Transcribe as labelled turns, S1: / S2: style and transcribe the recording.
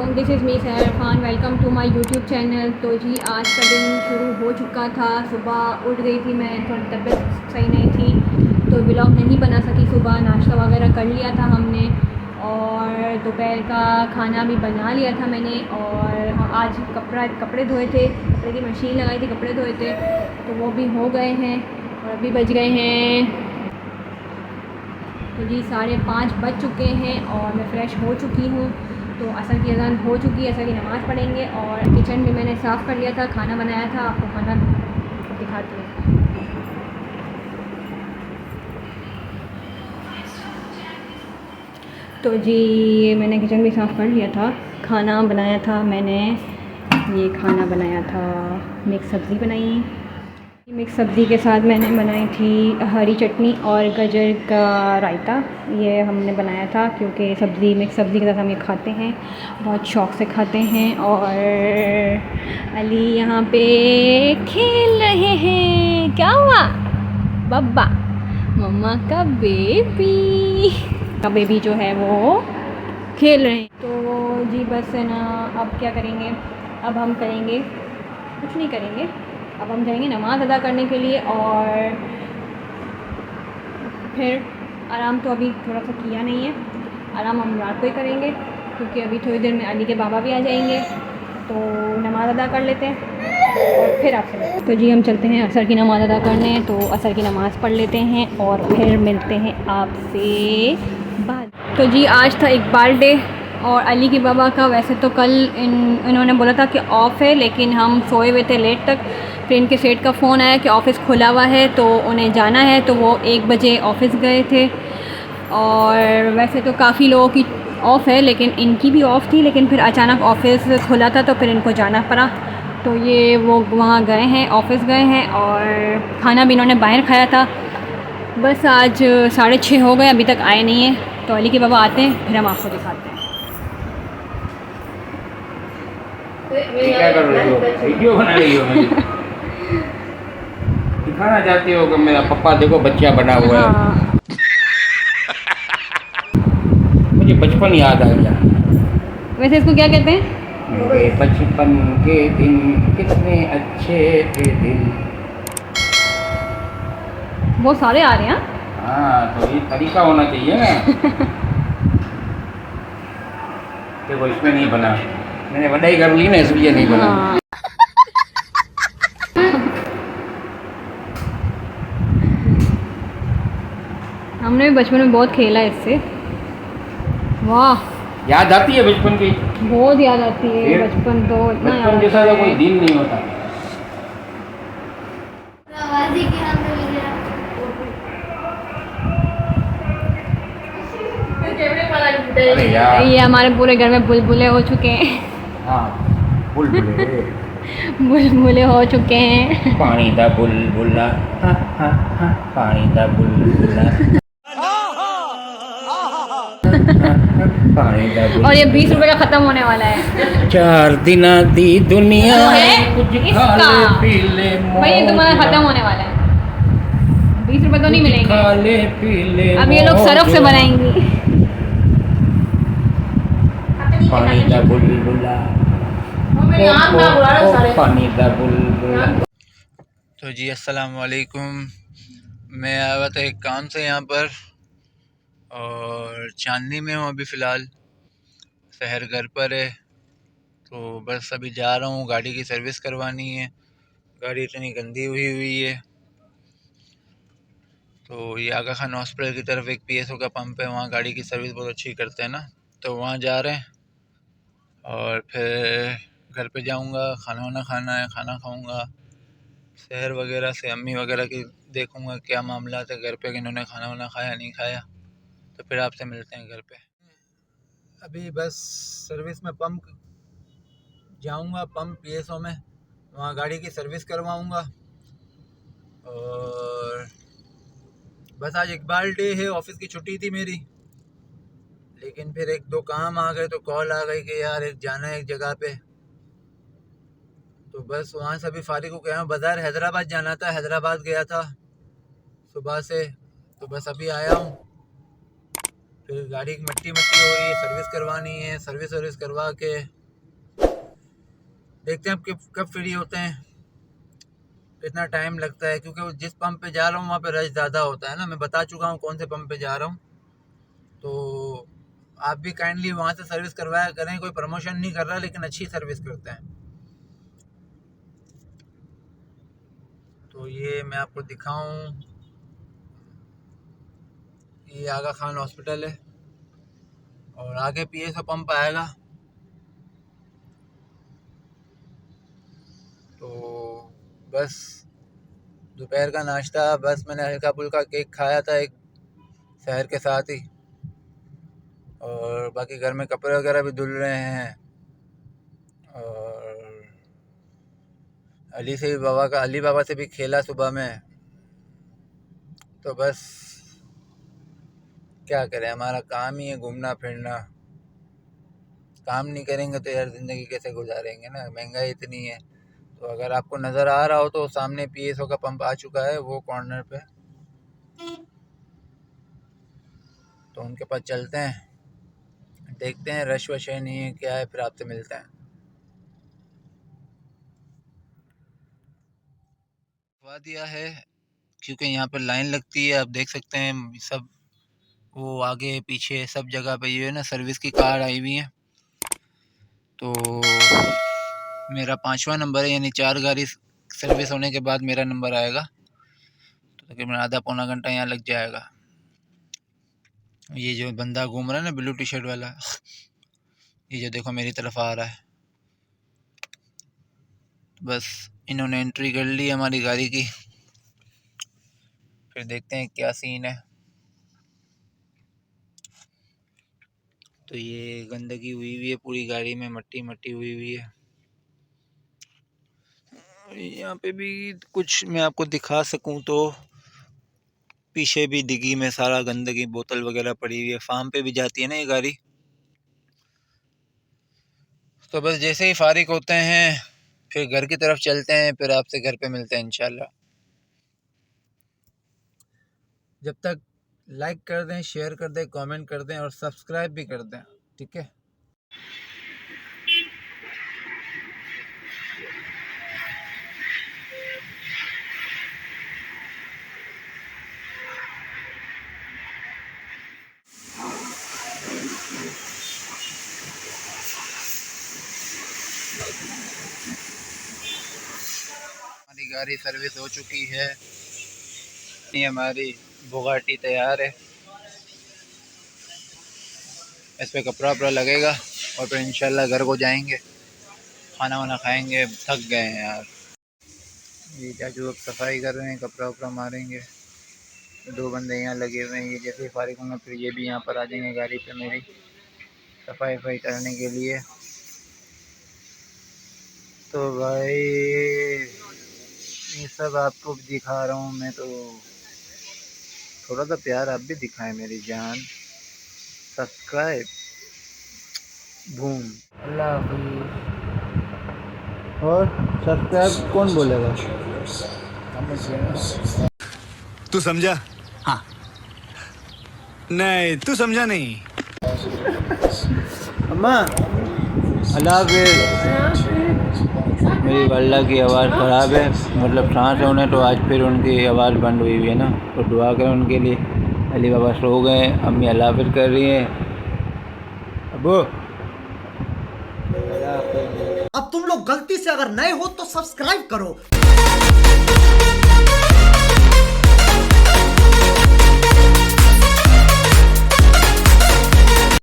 S1: वालेकुम, this is me Sehar Khan. Welcome to my YouTube channel. तो जी आज का दिन शुरू हो चुका था। सुबह उठ गई थी मैं, थोड़ी तबीयत सही नहीं थी तो व्लॉग नहीं बना सकी। सुबह नाश्ता वगैरह कर लिया था हमने और दोपहर का खाना भी बना लिया था मैंने। और आज कपड़े धोए थे, कपड़े की मशीन लगाई थी, कपड़े धोए थे तो वो भी हो गए हैं। और अभी बज गए हैं तो जी 5:30 बज चुके हैं और मैं फ़्रेश हो चुकी हूँ। तो असर की अज़ान हो चुकी है, असर की नमाज़ पढ़ेंगे। और किचन भी मैंने साफ़ कर लिया था, खाना बनाया था। आपको खाना दिखाती हूँ। तो जी मैंने किचन भी साफ़ कर लिया था, खाना बनाया था मैंने। ये खाना बनाया था, मिक्स सब्ज़ी बनाई। मिक्स सब्ज़ी के साथ मैंने बनाई थी हरी चटनी और गाजर का रायता। ये हमने बनाया था क्योंकि मिक्स सब्ज़ी के साथ हम ये खाते हैं, बहुत शौक़ से खाते हैं। और अली यहाँ पे खेल रहे हैं। क्या हुआ बब्बा? मम्मा का बेबी जो है वो खेल रहे हैं। तो जी बस है ना, अब क्या करेंगे? अब हम करेंगे कुछ नहीं करेंगे, अब हम जाएंगे नमाज़ अदा करने के लिए। और फिर आराम तो अभी थोड़ा सा किया नहीं है, आराम हम रात को ही करेंगे क्योंकि अभी थोड़ी देर में अली के बाबा भी आ जाएंगे। तो नमाज़ अदा कर लेते हैं और फिर आपसे मिलते हैं। तो जी हम चलते हैं असर की नमाज़ अदा करने, तो असर की नमाज़ पढ़ लेते हैं और फिर मिलते हैं आपसे बाद। तो जी आज था इकबाल डे और अली के बाबा का। वैसे तो कल इन्होंने बोला था कि ऑफ़ है, लेकिन हम सोए हुए थे लेट तक। फिर इनके सेठ का फ़ोन आया कि ऑफ़िस खुला हुआ है तो उन्हें जाना है, तो वो 1 बजे ऑफ़िस गए थे। और वैसे तो काफ़ी लोगों की ऑफ़ है, लेकिन इनकी भी ऑफ़ थी, लेकिन फिर अचानक ऑफ़िस खुला था तो फिर इनको जाना पड़ा। तो ये वो वहाँ गए हैं, ऑफ़िस गए हैं और खाना भी इन्होंने बाहर खाया था। बस आज 6:30 हो गए, अभी तक आए नहीं हैं। तो अली के बाबा आते हैं फिर हम आपको दिखाते हैं।
S2: क्या कर रही हो? वीडियो बना रही हो? मेरी दिखाना चाहती हो कि मेरा पप्पा देखो बच्चा बना हुआ है।
S1: हाँ।
S2: मुझे बचपन याद आ गया।
S1: वैसे इसको क्या कहते हैं?
S2: मेरे बचपन के दिन कितने अच्छे थे दिन।
S1: बहुत सारे आ रहे हैं।
S2: हाँ तो ये तरीका होना चाहिए ना। देखो इसमें नहीं बना, मैंने वडाई कर ली ना, इसलिए नहीं बना।
S1: हाँ। हमने भी बचपन में बहुत खेला है इससे। वाह,
S2: याद आती है बचपन की?
S1: बहुत याद आती है
S2: फिर
S1: बचपन तो, इतना याद
S2: बचपन जैसा
S1: आता
S2: तो
S1: है।
S2: कोई दिन नहीं होता। अरे यार,
S1: ये हमारे पूरे घर में बुलबुले हो चुके हैं।
S2: हाँ बुलबुले
S1: बुलबुले हो चुके हैं।
S2: पानी दा बुलबुला, हाँ हाँ हाँ, पानी दा बुलबुला, पानी दा बुलबुला।
S1: और ये 20 रुपए का ख़त्म होने वाला है।
S2: 4 दिना दी दुनिया
S1: जो है
S2: कुछ
S1: इसका
S2: खा ले पी ले
S1: भाई, ये तुम्हारा ख़त्म होने वाला है। 20 रुपए तो नहीं मिलेंगे।
S2: खा ले पी ले,
S1: अब ये लोग सरफ से बनाएंगी।
S2: पानी दा बुलबुला, पानी दा बुलबुला।
S3: तो जी अस्सलाम वालेकुम। मैं आया हुआ था एक काम से यहाँ पर और चांदनी में हूँ अभी फ़िलहाल। शहर घर पर है तो बस अभी जा रहा हूँ, गाड़ी की सर्विस करवानी है। गाड़ी इतनी गंदी हुई है। तो ये आगा खान हॉस्पिटल की तरफ एक PSO का पंप है, वहाँ गाड़ी की सर्विस बहुत अच्छी करते हैं ना, तो वहाँ जा रहे हैं। और फिर घर पे जाऊँगा, खाना वाना खाना है, खाना खाऊँगा। शहर वगैरह से अम्मी वगैरह की देखूँगा क्या मामला है घर पे, कि इन्होंने खाना वाना खाया नहीं खाया। तो फिर आपसे मिलते हैं घर पे। अभी बस सर्विस में पंप जाऊँगा, पंप PSO में, वहाँ गाड़ी की सर्विस करवाऊँगा। और बस आज इकबाल डे है, ऑफिस की छुट्टी थी मेरी, लेकिन फिर 1-2 काम आ गए तो कॉल आ गई कि यार एक जाना है एक जगह पे। तो बस वहाँ से अभी फारिग हो गया हूँ। बाज़ार हैदराबाद जाना था, हैदराबाद गया था सुबह से, तो बस अभी आया हूँ। फिर गाड़ी की मट्टी हो रही है, सर्विस करवानी है, सर्विस करवा के देखते हैं अब कब फ्री होते हैं। इतना टाइम लगता है क्योंकि जिस पंप पे जा रहा हूँ वहाँ पे रश ज़्यादा होता है ना। मैं बता चुका हूँ कौन से पंप पे जा रहा हूँ, तो आप भी काइंडली वहाँ से सर्विस करवाया करें। कोई प्रमोशन नहीं कर रहा, लेकिन अच्छी सर्विस करते हैं। तो ये मैं आपको दिखाऊं, ये आगा खान हॉस्पिटल है और आगे पीएसओ पंप आएगा। तो बस दोपहर का नाश्ता, बस मैंने हल्का फुल्का केक खाया था एक शहर के साथ ही, और बाकी घर में कपड़े वगैरह भी धुल रहे हैं। और अली बाबा से भी खेला सुबह में। तो बस क्या करें, हमारा काम ही है घूमना फिरना। काम नहीं करेंगे तो यार ज़िंदगी कैसे गुजारेंगे ना, महंगाई इतनी है। तो अगर आपको नज़र आ रहा हो तो सामने पीएसओ का पंप आ चुका है, वो कॉर्नर पे। तो उनके पास चलते हैं, देखते हैं रश वश है नहीं है क्या है, फिर आपसे मिलते हैं। खवा दिया है क्योंकि यहाँ पर लाइन लगती है, आप देख सकते हैं सब, वो आगे पीछे सब जगह पे ये है ना सर्विस की कार आई हुई है। तो मेरा 5वां नंबर है, यानी 4 गाड़ी सर्विस होने के बाद मेरा नंबर आएगा। तो तकरीबन आधा पौना घंटा यहाँ लग जाएगा। ये जो बंदा घूम रहा है ना ब्लू टी शर्ट वाला, ये जो देखो मेरी तरफ आ रहा है, बस इन्होंने एंट्री कर ली हमारी गाड़ी की। फिर देखते हैं क्या सीन है। तो ये गंदगी हुई हुई है पूरी गाड़ी में, मट्टी मट्टी हुई हुई है। यहाँ पे भी कुछ मैं आपको दिखा सकूं तो पीछे भी डिग्गी में सारा गंदगी, बोतल वगैरह पड़ी हुई है। फार्म पे भी जाती है ना ये गाड़ी। तो बस जैसे ही फारिग होते हैं फिर घर की तरफ चलते हैं, फिर आपसे घर पे मिलते हैं इंशाल्लाह। जब तक लाइक कर दें, शेयर कर दें, कमेंट कर दें और सब्सक्राइब भी कर दें, ठीक है। हमारी गाड़ी सर्विस हो चुकी है, ये हमारी बुगाटी तैयार है। इस पर कपड़ा वपड़ा लगेगा और फिर इंशाल्लाह घर को जाएंगे, खाना वाना खाएंगे। थक गए हैं यार। ये चाचू अब सफाई कर रहे हैं, कपड़ा वपड़ा मारेंगे। 2 बंदे यहाँ लगे हुए हैं, ये जैसे ही फारिग होंगे फिर ये भी यहाँ पर आ जाएंगे गाड़ी पे मेरी सफाई वफाई करने के लिए। तो भाई ये सब आपको दिखा रहा हूँ मैं, तो थोड़ा सा प्यार आप भी दिखाएं मेरी जान। Subscribe boom. अल्लाह हाफिज़। और सब्सक्राइब कौन बोलेगा?
S4: तू समझा? हाँ। नहीं तू समझा नहीं।
S3: अम्मा अल्लाह हाफिज़। मेरी वाला की आवाज़ ख़राब है, मतलब सांस है उन्हें, तो आज फिर उनकी आवाज़ बंद हुई हुई है ना। तो दुआ करें उनके लिए। अली बाबा सो गए, अम्मी अल्लाह हाफिज़ कर रही हैं। अबू
S5: अब तुम लोग गलती से अगर नए हो तो सब्सक्राइब करो।